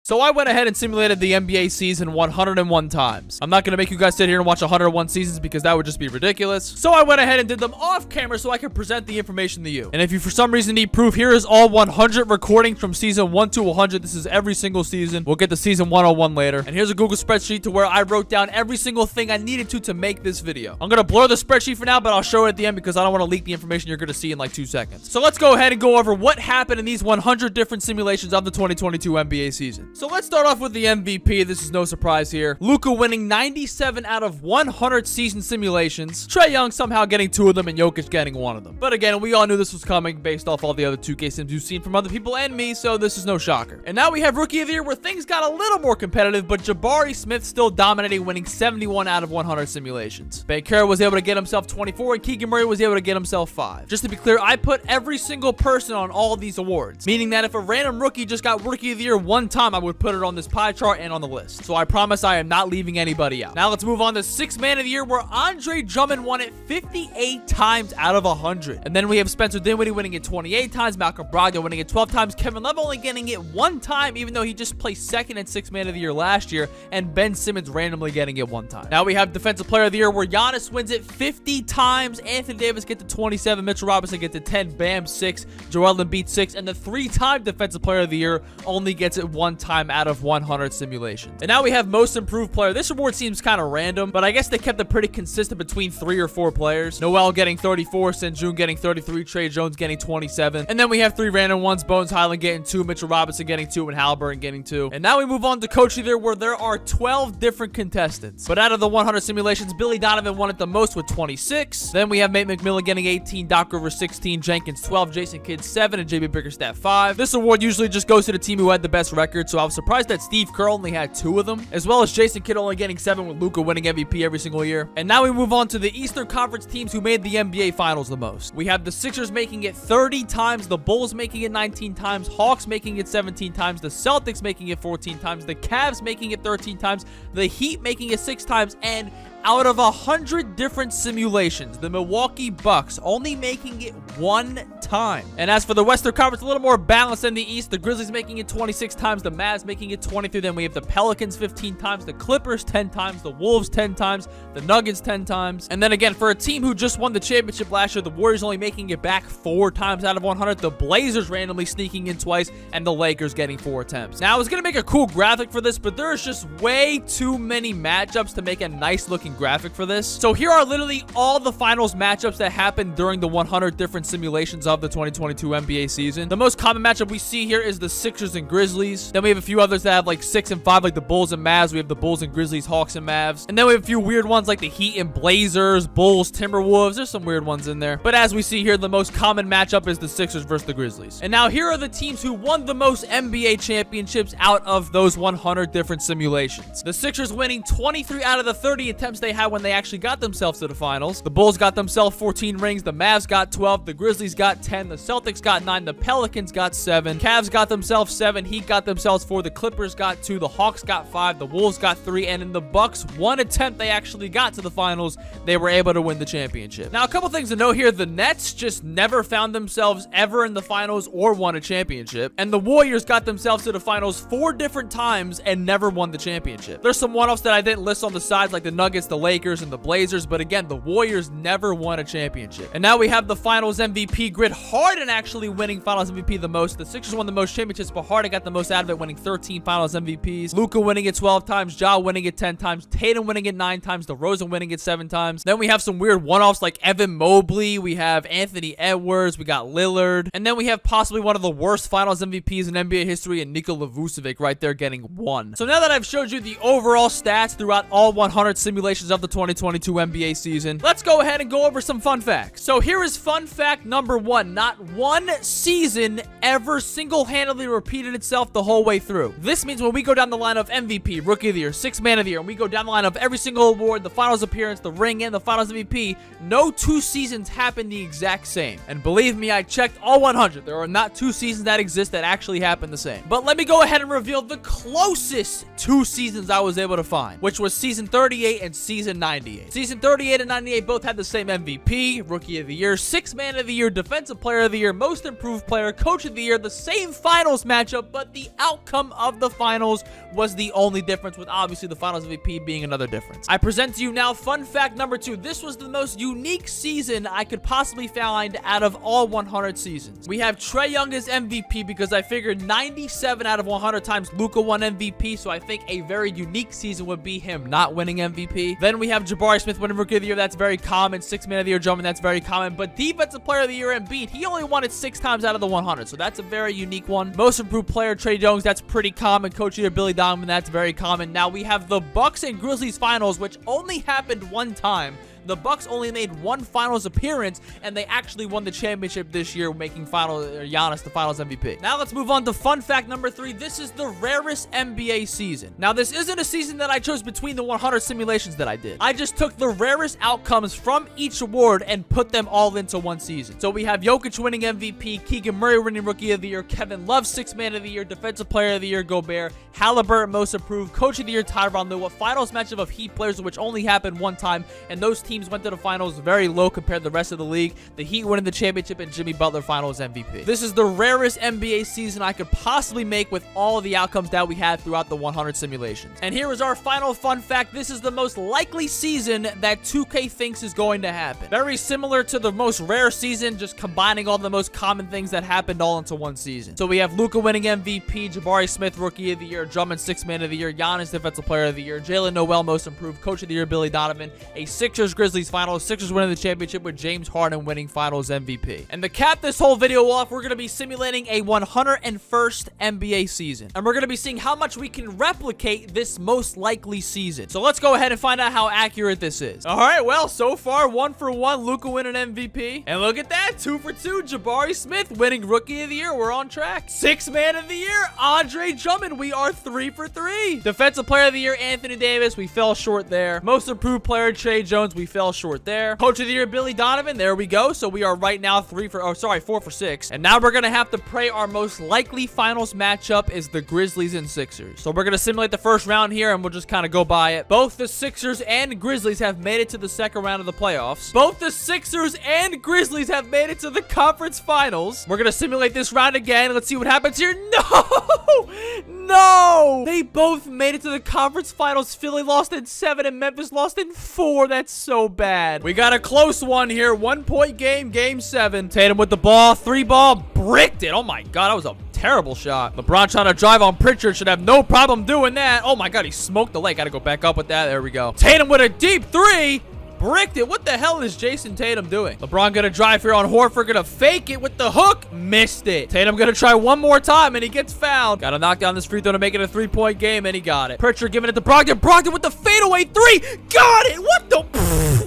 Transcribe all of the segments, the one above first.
So I went ahead and simulated the NBA season 101 times. I'm not going to make you guys sit here and watch 101 seasons because that would just be ridiculous. So I went ahead and did them off camera so I could present the information to you. And if you for some reason need proof, here is all 100 recordings from season 1 to 100. This is every single season. We'll get to season 101 later. And here's a Google spreadsheet to where I wrote down every single thing I needed to make this video. I'm going to blur the spreadsheet for now, but I'll show it at the end because I don't want to leak the information you're going to see in like 2 seconds. So let's go ahead and go over what happened in these 100 different simulations of the 2022 NBA season. So let's start off with the MVP. This is no surprise here. Luka winning 97 out of 100 season simulations. Trae Young somehow getting 2 of them and Jokic getting 1 of them. But again, we all knew this was coming based off all the other 2K sims you've seen from other people and me, so this is no shocker. And now we have Rookie of the Year where things got a little more competitive, but Jabari Smith still dominating, winning 71 out of 100 simulations. Bankera was able to get himself 24 and Keegan Murray was able to get himself 5. Just to be clear, I put every single person on all of these awards, meaning that if a random rookie just got Rookie of the Year one time, I would put it on this pie chart and on the list. So I promise I am not leaving anybody out. Now let's move on to 6th Man of the Year where Andre Drummond won it 58 times out of 100. And then we have Spencer Dinwiddie winning it 28 times, Malcolm Brogdon winning it 12 times, Kevin Love only getting it 1 time, even though he just placed 2nd and 6th Man of the Year last year, and Ben Simmons randomly getting it 1 time. Now we have Defensive Player of the Year where Giannis wins it 50 times, Anthony Davis gets to 27, Mitchell Robinson gets to 10, Bam 6, Joel Embiid 6, and the 3-time Defensive Player of the Year only gets it 1 time out of 100 simulations. And now we have Most Improved Player. This award seems kind of random, but I guess they kept it pretty consistent between 3 or 4 players. Noel getting 34, Senjun getting 33, Trey Jones getting 27, and then we have 3 random ones, Bones Highland getting 2, Mitchell Robinson getting 2, and Halliburton getting 2. And now we move on to Coach of the Year where there are 12 different contestants. But out of the 100 simulations, Billy Donovan won it the most with 26. Then we have Nate McMillan getting 18, Doc Rivers 16, Jenkins 12, Jason Kidd 7, and JB Bickerstaff 5. This award usually just goes to the team who had the best record, so I was surprised that Steve Kerr only had 2 of them, as well as Jason Kidd only getting 7 with Luka winning MVP every single year. And now we move on to the Eastern Conference teams who made the NBA Finals the most. We have the Sixers making it 30 times, the Bulls making it 19 times, Hawks making it 17 times, the Celtics making it 14 times, the Cavs making it 13 times, the Heat making it 6 times, and out of 100 different simulations, the Milwaukee Bucks only making it 1 time. And as for the Western Conference, a little more balanced than the East. The Grizzlies making it 26 times, the Mavs making it 23. Then we have the Pelicans 15 times, the Clippers 10 times, the Wolves 10 times, the Nuggets 10 times. And then again, for a team who just won the championship last year, the Warriors only making it back 4 times out of 100, the Blazers randomly sneaking in twice, and the Lakers getting 4 attempts. Now, I was going to make a cool graphic for this, but there's just way too many matchups to make a nice looking graphic for this. So here are literally all the finals matchups that happened during the 100 different simulations of the 2022 NBA season. The most common matchup we see here is the Sixers and Grizzlies. Then we have a few others that have like 6 and 5, like the Bulls and Mavs. We have the Bulls and Grizzlies, Hawks and Mavs. And then we have a few weird ones like the Heat and Blazers, Bulls, Timberwolves. There's some weird ones in there. But as we see here, the most common matchup is the Sixers versus the Grizzlies. And now here are the teams who won the most NBA championships out of those 100 different simulations. The Sixers winning 23 out of the 30 attempts they had when they actually got themselves to the finals. The Bulls got themselves 14 rings. The Mavs got 12. The Grizzlies got 10. The Celtics got 9. The Pelicans got 7. Cavs got themselves 7. Heat got themselves 4. The Clippers got 2. The Hawks got 5. The Wolves got 3. And in the Bucks, 1 attempt they actually got to the finals, they were able to win the championship. Now, a couple things to note here. The Nets just never found themselves ever in the finals or won a championship. And the Warriors got themselves to the finals 4 different times and never won the championship. There's some one-offs that I didn't list on the sides, like the Nuggets, the Lakers, and the Blazers, but again, the Warriors never won a championship. And now we have the finals MVP grid. Harden actually winning finals MVP the most. The Sixers won the most championships, but Harden got the most out of it, winning 13 finals MVPs. Luka winning it 12 times, Ja winning it 10 times, Tatum winning it 9 times, DeRozan winning it 7 times. Then we have some weird one-offs like Evan Mobley, we have Anthony Edwards, we got Lillard, and then we have possibly one of the worst finals MVPs in NBA history, and Nikola Vucevic right there getting 1. So now that I've showed you the overall stats throughout all 100 simulations of the 2022 NBA season, let's go ahead and go over some fun facts. So here is fun fact number 1. Not one season ever single-handedly repeated itself the whole way through. This means when we go down the line of MVP, Rookie of the Year, 6th Man of the Year, and we go down the line of every single award, the finals appearance, the ring, and the finals MVP, no 2 seasons happen the exact same. And believe me, I checked all 100. There are not 2 seasons that exist that actually happen the same. But let me go ahead and reveal the closest 2 seasons I was able to find, which was season 38 and season 98. Season 38 and 98 both had the same MVP, Rookie of the Year, Sixth Man of the Year, Defensive Player of the Year, Most Improved Player, Coach of the Year, the same finals matchup, but the outcome of the finals was the only difference, with obviously the finals MVP being another difference. I present to you now fun fact number 2. This was the most unique season I could possibly find out of all 100 seasons. We have Trae Young as MVP because I figured 97 out of 100 times Luka won MVP, so I think a very unique season would be him not winning MVP. Then we have Jabari Smith winning Rookie of the Year. That's very common. Sixth Man of the Year, Drummond. That's very common. But Defensive Player of the Year, Embiid, he only won it 6 times out of the 100, so that's a very unique one. Most Improved Player, Trae Young. That's pretty common. Coach of the Year, Billy Donovan. That's very common. Now we have the Bucks and Grizzlies finals, which only happened one time. The Bucks only made one finals appearance, and they actually won the championship this year, making Giannis the finals MVP. Now let's move on to fun fact number 3. This is the rarest NBA season. Now this isn't a season that I chose between the 100 simulations that I did. I just took the rarest outcomes from each award and put them all into one season. So we have Jokic winning MVP, Keegan Murray winning Rookie of the Year, Kevin Love Sixth Man of the Year, Defensive Player of the Year Gobert, Halliburton Most Improved, Coach of the Year Tyronn Lue, a finals matchup of Heat players which only happened one time, and those teams went to the finals very low compared to the rest of the league. The Heat winning the championship and Jimmy Butler finals MVP. This is the rarest NBA season I could possibly make with all the outcomes that we had throughout the 100 simulations. And here is our final fun fact. This is the most likely season that 2K thinks is going to happen. Very similar to the most rare season, just combining all the most common things that happened all into one season. So we have Luka winning MVP, Jabari Smith Rookie of the Year, Drummond Sixth Man of the Year, Giannis Defensive Player of the Year, Jalen Noel Most Improved, Coach of the Year Billy Donovan, a Sixers Grizzlies finals, Sixers winning the championship with James Harden winning finals MVP. And to cap this whole video off, we're going to be simulating a 101st NBA season. And we're going to be seeing how much we can replicate this most likely season. So let's go ahead and find out how accurate this is. All right, well, so far, 1 for 1, Luka winning MVP. And look at that, 2 for 2, Jabari Smith winning Rookie of the Year. We're on track. Sixth Man of the Year, Andre Drummond. We are 3 for 3. Defensive Player of the Year, Anthony Davis. We fell short there. Most Improved Player, Trae Jones. We fell short there. Coach of the Year, Billy Donovan. There we go. So we are right now 4 for 6. And now we're going to have to pray our most likely finals matchup is the Grizzlies and Sixers. So we're going to simulate the first round here, and we'll just kind of go by it. Both the Sixers and Grizzlies have made it to the second round of the playoffs. Both the Sixers and Grizzlies have made it to the conference finals. We're going to simulate this round again. Let's see what happens here. No! No! They both made it to the conference finals. Philly lost in 7 and Memphis lost in 4. That's so bad. We got a close one here. 1-point game, game 7. Tatum with the ball. 3-ball. Bricked it. Oh my God, that was a terrible shot. LeBron trying to drive on Pritchard. Should have no problem doing that. Oh my God, he smoked the leg. Got to go back up with that. There we go. Tatum with a deep 3. Bricked it. What the hell is Jason Tatum doing? LeBron gonna drive here on Horford. Gonna fake it with the hook. Missed it. Tatum gonna try one more time, and he gets fouled. Gotta knock down this free throw to make it a 3-point game, and he got it. Pritchard giving it to Brogdon. Brogdon with the fadeaway 3. Got it. What the...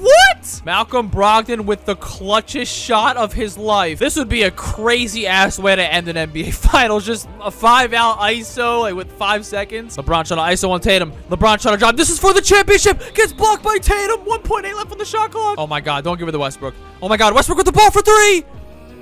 What? Malcolm Brogdon with the clutchest shot of his life. This would be a crazy-ass way to end an NBA Finals. Just a 5-out ISO like, with 5 seconds. LeBron trying to ISO on Tatum. LeBron trying to drive. This is for the championship. Gets blocked by Tatum. 1.8 left on the shot clock. Oh, my God. Don't give it to Westbrook. Oh, my God. Westbrook with the ball for 3.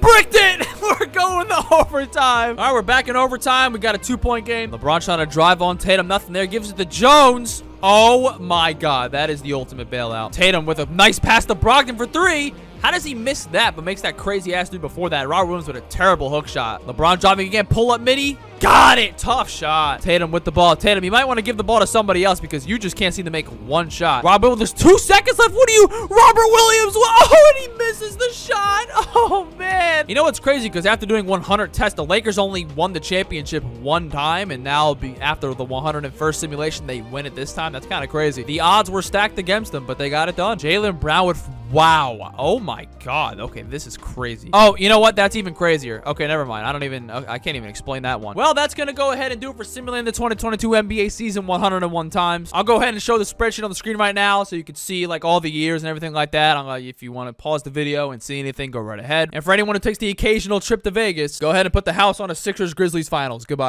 Bricked it. We're going to overtime. All right, we're back in overtime. We got a 2-point game. LeBron trying to drive on Tatum. Nothing there. Gives it to Jones. Oh, my God. That is the ultimate bailout. Tatum with a nice pass to Brogdon for 3. How does he miss that but makes that crazy-ass dude before that? Robert Williams with a terrible hook shot. LeBron driving again. Pull-up midi. Got it. Tough shot. Tatum with the ball. Tatum, you might want to give the ball to somebody else because you just can't seem to make one shot. Robert Williams, there's 2 seconds left. What are you? Robert Williams. Oh, and he misses the shot. Oh, man. You know what's crazy? Because after doing 100 tests, the Lakers only won the championship 1 time. And now after the 101st simulation, they win it this time. That's kind of crazy. The odds were stacked against them, but they got it done. Jaylen Brown with... Wow. Oh, my God. Okay, this is crazy. Oh, you know what? That's even crazier. Okay, never mind. I can't even explain that one. Well, that's going to go ahead and do it for simulating the 2022 NBA season 101 times. I'll go ahead and show the spreadsheet on the screen right now so you can see like all the years and everything like that. If you want to pause the video and see anything, go right ahead. And for anyone who takes the occasional trip to Vegas, go ahead and put the house on a Sixers Grizzlies finals. Goodbye.